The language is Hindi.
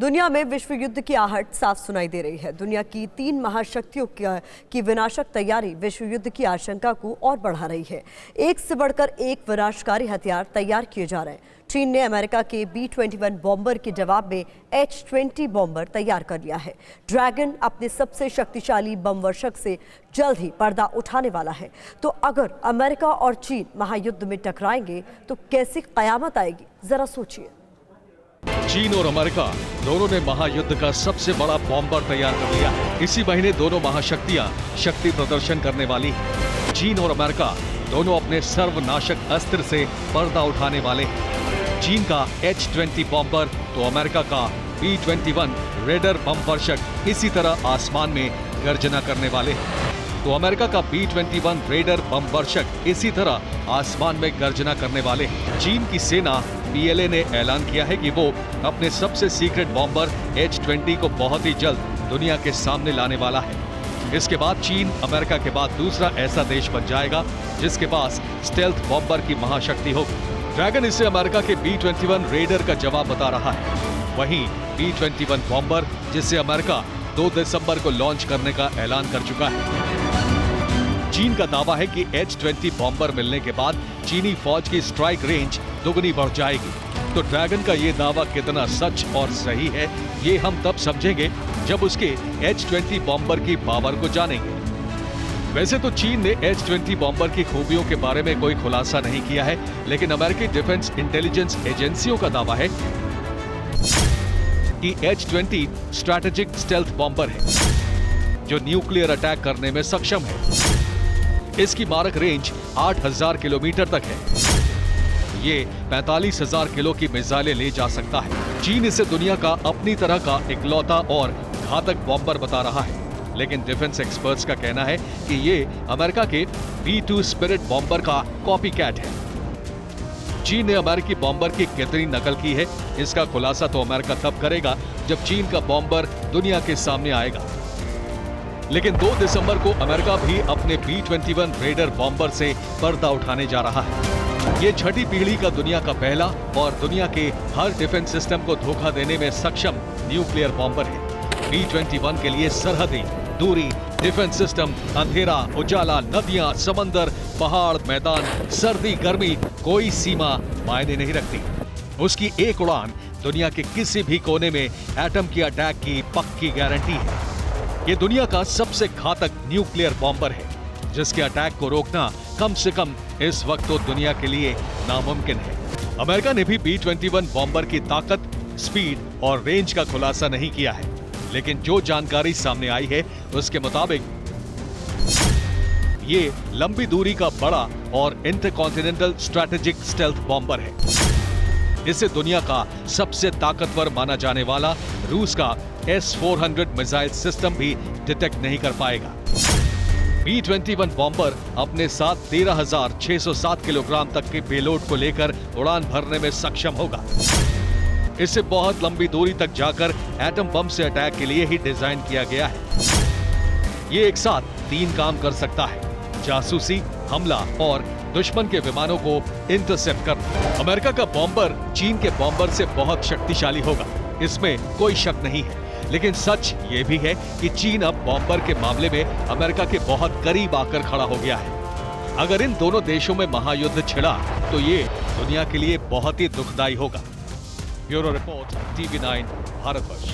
दुनिया में विश्व युद्ध की आहट साफ सुनाई दे रही है। दुनिया की 3 महाशक्तियों की विनाशक तैयारी विश्व युद्ध की आशंका को और बढ़ा रही है। एक से बढ़कर एक विनाशकारी हथियार तैयार किए जा रहे हैं। चीन ने अमेरिका के B-21 बॉम्बर के जवाब में H-20 बॉम्बर तैयार कर लिया है। ड्रैगन अपने सबसे शक्तिशाली बम वर्षक से जल्द ही पर्दा उठाने वाला है। तो अगर अमेरिका और चीन महायुद्ध में टकराएंगे तो कैसी कयामत आएगी, जरा सोचिए। चीन और अमेरिका दोनों ने महायुद्ध का सबसे बड़ा बॉम्बर तैयार कर लिया है। इसी महीने दोनों महाशक्तियां शक्ति प्रदर्शन करने वाली हैं। चीन और अमेरिका दोनों अपने सर्वनाशक अस्त्र से पर्दा उठाने वाले हैं। चीन का H-20 बॉम्बर तो अमेरिका का B-21 रेडर बम वर्षक इसी तरह आसमान में गर्जना करने वाले हैं। तो अमेरिका का B-21 रेडर बम वर्षक इसी तरह आसमान में गर्जना करने वाले हैं। चीन की सेना PLA ने ऐलान किया है कि वो अपने सबसे सीक्रेट बॉम्बर H-20 को बहुत ही जल्द दुनिया के सामने लाने वाला है। इसके बाद चीन अमेरिका के बाद दूसरा ऐसा देश बन जाएगा जिसके पास स्टेल्थ बॉम्बर की महाशक्ति होगी। ड्रैगन इसे अमेरिका के B-21 रेडर का जवाब बता रहा है। वहीं B-21 बॉम्बर जिसे अमेरिका 2 दिसंबर को लॉन्च करने का ऐलान कर चुका है। चीन का दावा है कि H-20 बॉम्बर मिलने के बाद चीनी फौज की स्ट्राइक रेंज दुगनी बढ़ जाएगी। तो ड्रैगन का ये दावा कितना सच और सही है, ये हम तब समझेंगे जब उसके H-20 बॉम्बर की पावर को जानेंगे। वैसे तो चीन ने H-20 बॉम्बर की खूबियों के बारे में कोई खुलासा नहीं किया है, लेकिन अमेरिकी डिफेंस इंटेलिजेंस एजेंसियों का दावा है कि H-20 स्ट्रैटेजिक स्टेल्थ बॉम्बर है जो न्यूक्लियर अटैक करने में सक्षम है। इसकी मारक रेंज 8000 किलोमीटर तक है। ये 45,000 किलो की मिसाइलें ले जा सकता है। चीन इसे दुनिया का अपनी तरह का इकलौता और घातक बॉम्बर बता रहा है, लेकिन डिफेंस एक्सपर्ट्स का कहना है कि ये अमेरिका के B-2 स्पिरिट बॉम्बर का कॉपी कैट है। चीन ने अमेरिकी बॉम्बर की कितनी नकल की है, इसका खुलासा तो अमेरिका तब करेगा जब चीन का बॉम्बर दुनिया के सामने आएगा। लेकिन 2 दिसंबर को अमेरिका भी अपने B-21 रेडर बॉम्बर से पर्दा उठाने जा रहा है। ये छठी पीढ़ी का दुनिया का पहला और दुनिया के हर डिफेंस सिस्टम को धोखा देने में सक्षम न्यूक्लियर बॉम्बर है। B-21 के लिए सरहदी, दूरी, डिफेंस सिस्टम, अंधेरा, उजाला, नदियां, समंदर, पहाड़, मैदान, सर्दी, गर्मी, कोई सीमा मायने नहीं रखती। उसकी एक उड़ान दुनिया के किसी भी कोने में एटम की अटैक की पक्की गारंटी है। ये दुनिया का सबसे घातक न्यूक्लियर बॉम्बर है जिसके अटैक को रोकना कम से कम इस वक्त तो दुनिया के लिए नामुमकिन है। अमेरिका ने भी B-21 बॉम्बर की ताकत, स्पीड और रेंज का खुलासा नहीं किया है, लेकिन जो जानकारी सामने आई है उसके मुताबिक ये लंबी दूरी का बड़ा और इंटरकॉन्टिनेंटल स्ट्रैटेजिक स्टेल्थ बॉम्बर है। इसे दुनिया का सबसे ताकतवर माना जाने वाला रूस का S-400 मिसाइल सिस्टम भी डिटेक्ट नहीं कर पाएगा। B-21 बॉम्बर अपने साथ 13,607 किलोग्राम तक के पेलोड को लेकर उड़ान भरने में सक्षम होगा। इसे बहुत लंबी दूरी तक जाकर एटम बम से अटैक के लिए ही डिजाइन किया गया है। ये एक साथ 3 काम कर सकता है: जासूसी, हमला और दुश्मन के विमानों को इंटरसेप्ट करना। अमेरिका का बॉम्बर चीन के बॉम्बर से बहुत शक्तिशाली होगा, इसमें कोई शक नहीं है। लेकिन सच ये भी है कि चीन अब बॉम्बर के मामले में अमेरिका के बहुत करीब आकर खड़ा हो गया है। अगर इन दोनों देशों में महायुद्ध छिड़ा तो ये दुनिया के लिए बहुत ही दुखदायी होगा। Bureau report, TV9, Bharatvarsh.